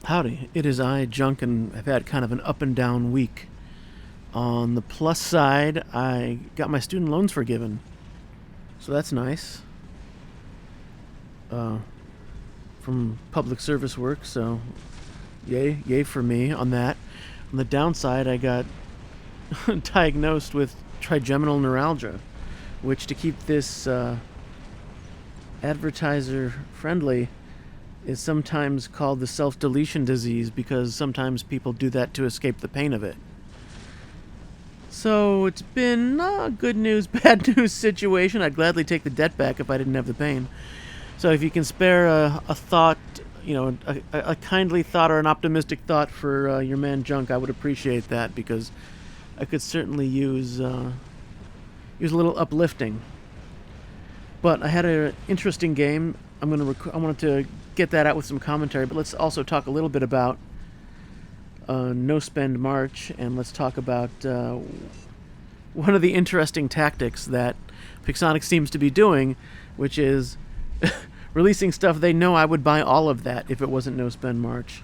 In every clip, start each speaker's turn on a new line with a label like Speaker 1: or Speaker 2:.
Speaker 1: Howdy, it is I, Junk, and I've had kind of an up and down week. On the plus side, I got my student loans forgiven, so that's nice. Uh, from public service work, so yay for me on that. On the downside, I got diagnosed with trigeminal neuralgia, which, to keep this advertiser friendly, is sometimes called the self-deletion disease because sometimes people do that to escape the pain of it. So it's been a good news, bad news situation. I'd gladly take the debt back if I didn't have the pain. So if you can spare a thought, a kindly thought or an optimistic thought for your man Junk, I would appreciate that, because I could certainly use a little uplifting. But I had an interesting game. I wanted to get that out with some commentary, but let's also talk a little bit about No Spend March, and let's talk about one of the interesting tactics that Pixonic seems to be doing, which is releasing stuff they know I would buy all of that if it wasn't No Spend March.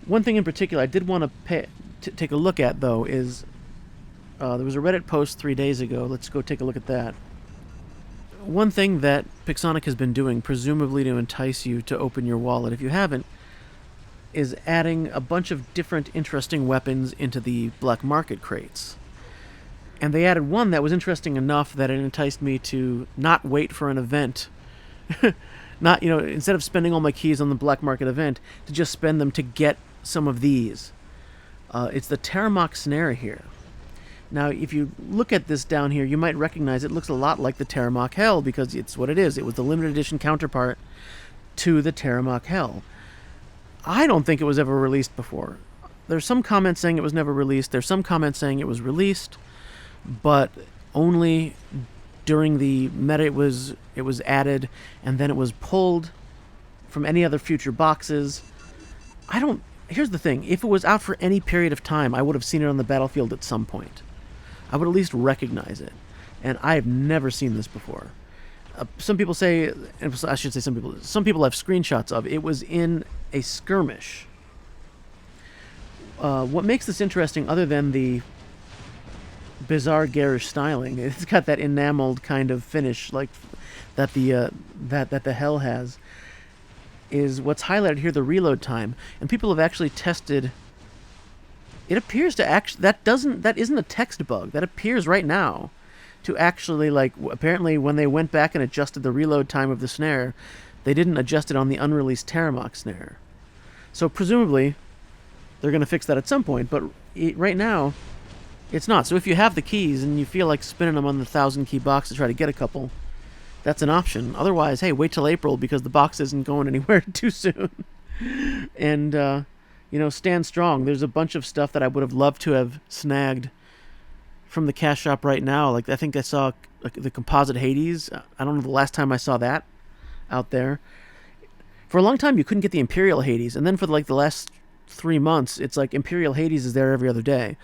Speaker 1: One thing in particular I did want to take a look at, though, is there was a Reddit post 3 days ago. Let's go take a look at that. One thing that Pixonic has been doing, presumably to entice you to open your wallet if you haven't, is adding a bunch of different interesting weapons into the black market crates. And they added one that was interesting enough that it enticed me to not wait for an event. Not, instead of spending all my keys on the black market event, to just spend them to get some of these. It's the Teremok Snaer here. Now, if you look at this down here, you might recognize it looks a lot like the Teremok Hell, because it's what it is. It was the limited edition counterpart to the Teremok Hell. I don't think it was ever released before. There's some comments saying it was never released. There's some comments saying it was released, but only during the meta it was added, and then it was pulled from any other future boxes. Here's the thing. If it was out for any period of time, I would have seen it on the battlefield at some point. I would at least recognize it. And I have never seen this before. Some people say, I should say some people have screenshots of it was in a skirmish. What makes this interesting, other than the bizarre garish styling, it's got that enameled kind of finish like that the Hell has, is what's highlighted here, the reload time. And people have actually tested. It appears to actually that isn't a text bug. That appears right now to actually, apparently when they went back and adjusted the reload time of the snare, they didn't adjust it on the unreleased Teremok Snaer. So presumably they're going to fix that at some point, but right now it's not. So if you have the keys and you feel like spinning them on the 1,000 key box to try to get a couple, that's an option. Otherwise, hey, wait till April, because the box isn't going anywhere too soon. And stand strong. There's a bunch of stuff that I would have loved to have snagged from the cash shop right now. I think I saw the composite Hades. I don't know the last time I saw that out there. For a long time, you couldn't get the Imperial Hades, and then for the last 3 months, it's like Imperial Hades is there every other day.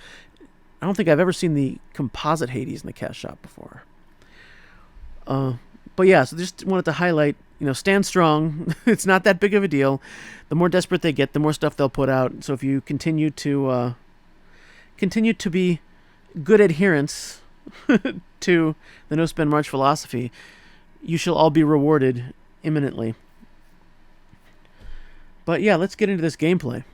Speaker 1: I don't think I've ever seen the composite Hades in the cash shop before. But yeah, so just wanted to highlight, stand strong. It's not that big of a deal. The more desperate they get, the more stuff they'll put out. So if you continue to be good adherents to the No Spend March philosophy, you shall all be rewarded imminently. But yeah, let's get into this gameplay.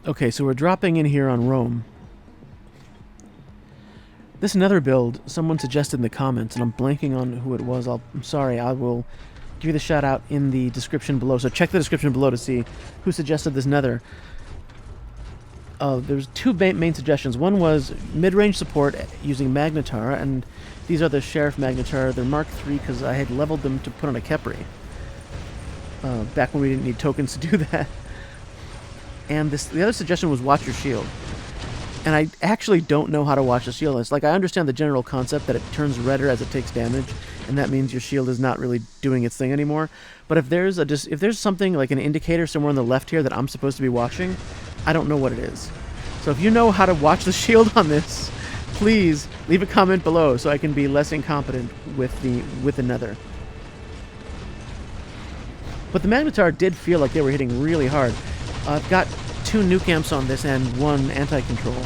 Speaker 1: Okay, so we're dropping in here on Rome. This nether build, someone suggested in the comments, and I'm blanking on who it was. I'm sorry, I will give you the shout out in the description below. So check the description below to see who suggested this nether. There's two main suggestions. One was mid-range support using Magnetar, and these are the Sheriff Magnetar. They're Mark III because I had leveled them to put on a Kepri. Back when we didn't need tokens to do that. And the other suggestion was watch your shield. And I actually don't know how to watch the shield. It's like, I understand the general concept that it turns redder as it takes damage, and that means your shield is not really doing its thing anymore. But if there's something like an indicator somewhere on the left here that I'm supposed to be watching, I don't know what it is. So if you know how to watch the shield on this, please leave a comment below so I can be less incompetent with the nether. But the Magnetar did feel like they were hitting really hard. I've got 2 nuke amps on this and 1 anti-control.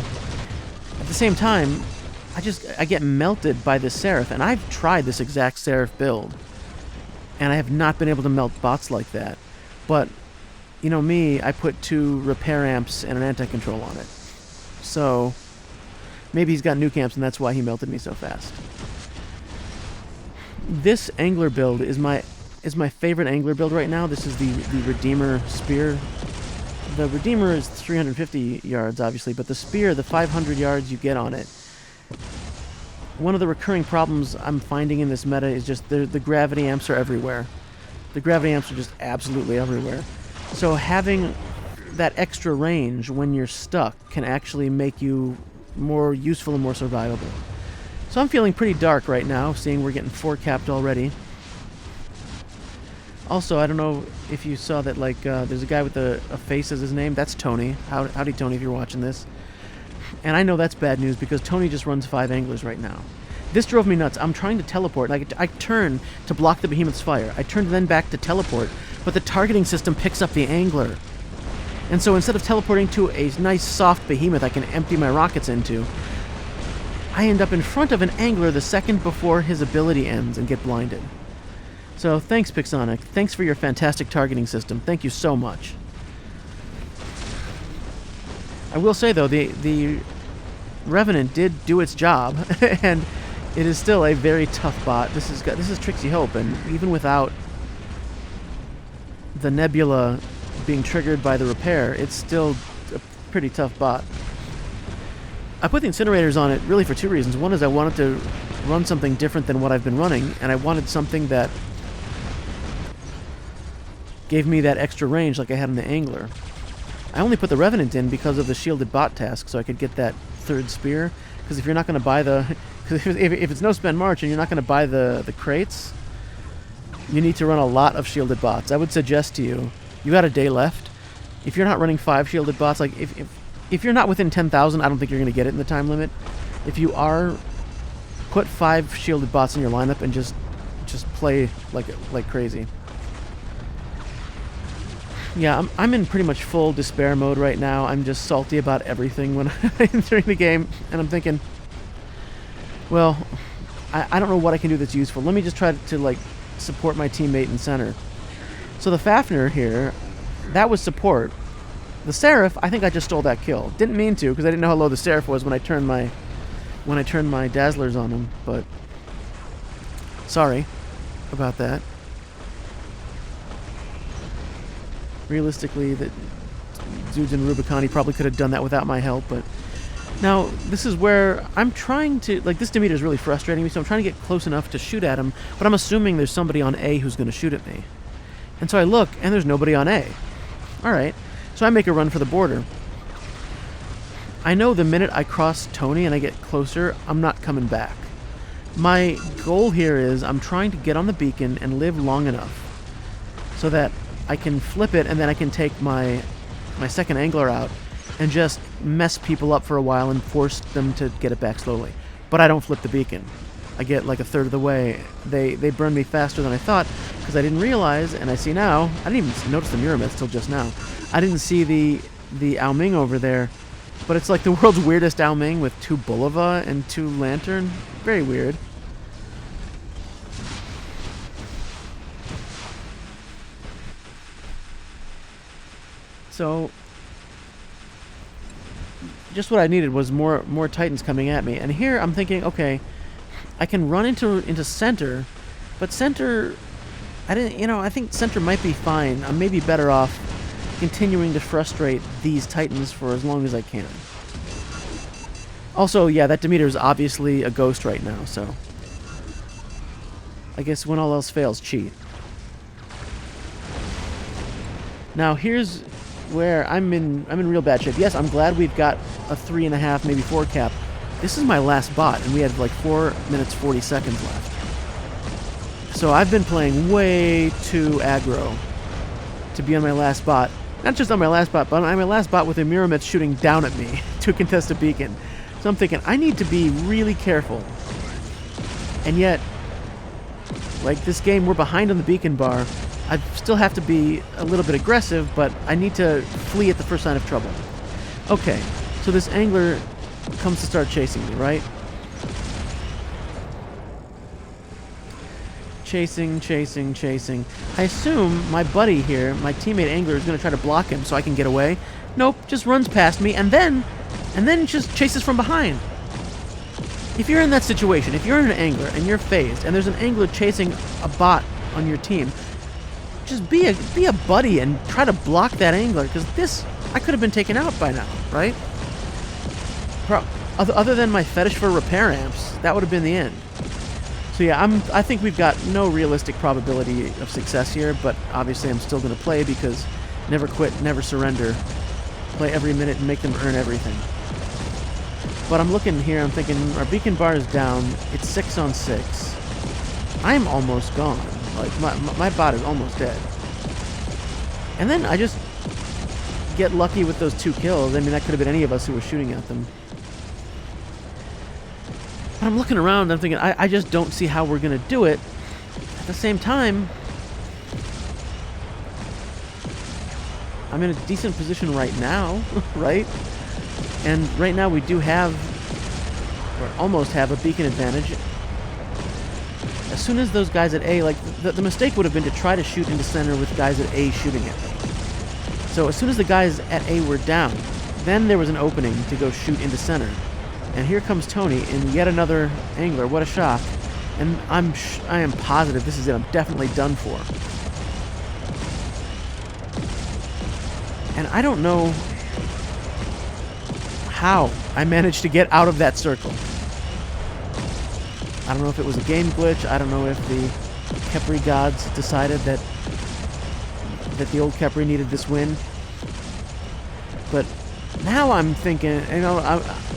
Speaker 1: At the same time, I get melted by this Seraph, and I've tried this exact Seraph build, and I have not been able to melt bots like that. But, you know me, I put 2 repair amps and an anti-control on it. So, maybe he's got nuke amps and that's why he melted me so fast. This angler build is my favorite angler build right now. This is the Redeemer Spear. The Redeemer is 350 yards, obviously, but the Spear, the 500 yards you get on it. One of the recurring problems I'm finding in this meta is just the gravity amps are everywhere. The gravity amps are just absolutely everywhere. So having that extra range when you're stuck can actually make you more useful and more survivable. So I'm feeling pretty dark right now, seeing we're getting 4 capped already. Also, I don't know if you saw that, like, there's a guy with a face as his name. That's Tony. Howdy, Tony, if you're watching this. And I know that's bad news because Tony just runs 5 anglers right now. This drove me nuts. I'm trying to teleport, and I turn to block the behemoth's fire. I turn then back to teleport, but the targeting system picks up the angler. And so instead of teleporting to a nice soft behemoth I can empty my rockets into, I end up in front of an angler the second before his ability ends and get blinded. So thanks, Pixonic. Thanks for your fantastic targeting system. Thank you so much. I will say, though, the Revenant did do its job, and it is still a very tough bot. This is Trixie Hope, and even without the Nebula being triggered by the repair, it's still a pretty tough bot. I put the incinerators on it really for 2 reasons. One is I wanted to run something different than what I've been running, and I wanted something that gave me that extra range like I had in the Angler. I only put the Revenant in because of the shielded bot task, so I could get that 3rd spear. Because if you're not going to buy if it's no spend March and you're not going to buy the crates, you need to run a lot of shielded bots. I would suggest to you, you got a day left. If you're not running 5 shielded bots, like if you're not within 10,000, I don't think you're going to get it in the time limit. If you are, put 5 shielded bots in your lineup and just play like crazy. Yeah, I'm in pretty much full despair mode right now. I'm just salty about everything when I'm entering the game, and I'm thinking, well, I don't know what I can do that's useful. Let me just try to like support my teammate in center. So the Fafnir here, that was support. The Seraph, I think I just stole that kill. Didn't mean to, because I didn't know how low the Seraph was when I turned my Dazzlers on him, but sorry about that. Realistically, the dudes in Rubicon probably could have done that without my help, but now this is where I'm trying to, like, this Demeter is really frustrating me, so I'm trying to get close enough to shoot at him, but I'm assuming there's somebody on A who's going to shoot at me. And so I look, and there's nobody on A. Alright, so I make a run for the border. I know the minute I cross Tony and I get closer, I'm not coming back. My goal here is I'm trying to get on the beacon and live long enough so that I can flip it, and then I can take my second angler out and just mess people up for a while and force them to get it back slowly. But I don't flip the beacon. I get like a third of the way. They burn me faster than I thought because I didn't realize, and I see now, I didn't even notice the Mirror till just now. I didn't see the Ao Ming over there, but it's like the world's weirdest Ao Ming with 2 Bulova and 2 Lantern. Very weird. So, just what I needed was more Titans coming at me. And here I'm thinking, okay, I can run into center, but center, I think center might be fine. I'm maybe better off continuing to frustrate these Titans for as long as I can. Also, yeah, that Demeter is obviously a ghost right now, so I guess when all else fails, cheat. Now here's where I'm in real bad shape. Yes, I'm glad we've got a 3.5, maybe 4 cap. This is my last bot, and we have like 4 minutes 40 seconds left. So I've been playing way too aggro to be on my last bot. Not just on my last bot, but on my last bot with a Mirror shooting down at me to contest a beacon. So I'm thinking, I need to be really careful. And yet, like this game, we're behind on the beacon bar. I still have to be a little bit aggressive, but I need to flee at the first sign of trouble. Okay, so this angler comes to start chasing me, right? Chasing, chasing, chasing. I assume my buddy here, my teammate angler, is going to try to block him so I can get away. Nope, just runs past me and then just chases from behind. If you're in that situation, if you're an angler and you're phased and there's an angler chasing a bot on your team, just be a buddy and try to block that angler, because this, I could have been taken out by now, right? Other than my fetish for repair amps, that would have been the end. So yeah, I think we've got no realistic probability of success here, but obviously I'm still going to play because never quit, never surrender. Play every minute and make them earn everything. But I'm looking here, I'm thinking, our beacon bar is down, it's 6 on 6. I'm almost gone. Like, my bot is almost dead. And then I just get lucky with those 2 kills. I mean, that could have been any of us who were shooting at them. But I'm looking around, I'm thinking, I just don't see how we're going to do it. At the same time, I'm in a decent position right now, right? And right now we do have, or almost have, a beacon advantage. As soon as those guys at A, like, the mistake would have been to try to shoot into center with guys at A shooting at me. So as soon as the guys at A were down, then there was an opening to go shoot into center. And here comes Tony in yet another angler. What a shock. And I am positive this is it. I'm definitely done for. And I don't know how I managed to get out of that circle. I don't know if it was a game glitch. I don't know if the Khepri gods decided that the old Khepri needed this win. But now I'm thinking, you know,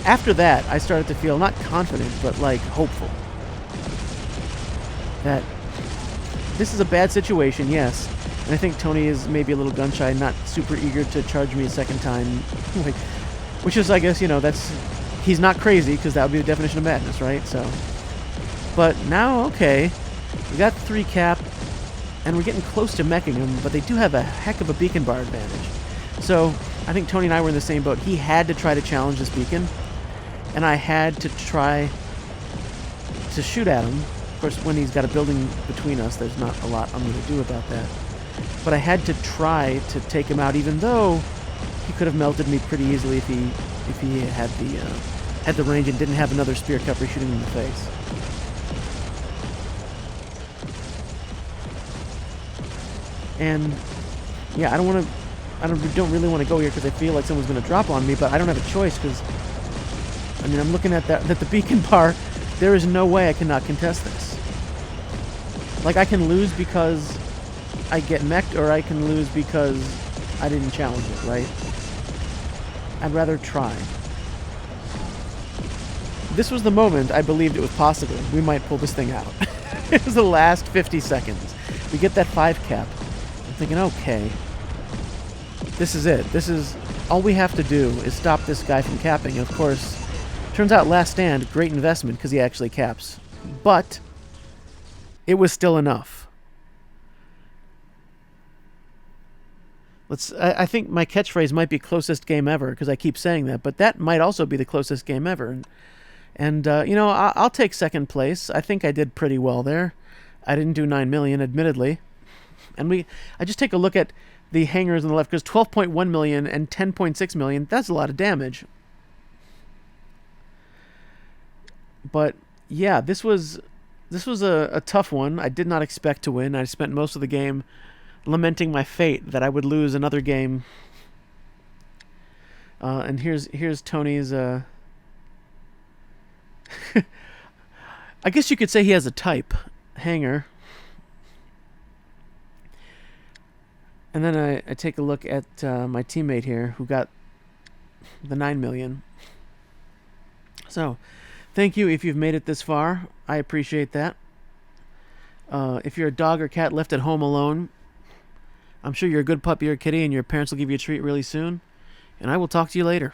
Speaker 1: after that, I started to feel not confident, but like hopeful. That this is a bad situation, yes. And I think Tony is maybe a little gun-shy, not super eager to charge me a second time. Which is, I guess, you know, he's not crazy, because that would be the definition of madness, right? So, but now, okay, we got 3 cap, and we're getting close to meching them, but they do have a heck of a beacon bar advantage. So, I think Tony and I were in the same boat. He had to try to challenge this beacon, and I had to try to shoot at him. Of course, when he's got a building between us, there's not a lot I'm going to do about that. But I had to try to take him out, even though he could have melted me pretty easily if he had the range and didn't have another spear cupper shooting him in the face. And yeah, I don't really want to go here because I feel like someone's going to drop on me, but I don't have a choice because I mean, I'm looking at the beacon bar. There is no way I cannot contest this. Like, I can lose because I get mech'd, or I can lose because I didn't challenge it, right? I'd rather try. This was the moment I believed it was possible. We might pull this thing out. It was the last 50 seconds. We get that 5 cap. I'm thinking, okay, this is it. This is all we have to do is stop this guy from capping. And of course, turns out last stand, great investment because he actually caps. But it was still enough. I think my catchphrase might be closest game ever because I keep saying that, but that might also be the closest game ever. And you know, I'll take second place. I think I did pretty well there. I didn't do 9 million, admittedly. And I just take a look at the hangers on the left, because 12.1 million and 10.6 million, that's a lot of damage. But yeah, this was a tough one. I did not expect to win. I spent most of the game lamenting my fate that I would lose another game. And here's Tony's. I guess you could say he has a type hanger. And then I take a look at my teammate here who got the 9 million. So, thank you if you've made it this far. I appreciate that. If you're a dog or cat left at home alone, I'm sure you're a good puppy or kitty and your parents will give you a treat really soon. And I will talk to you later.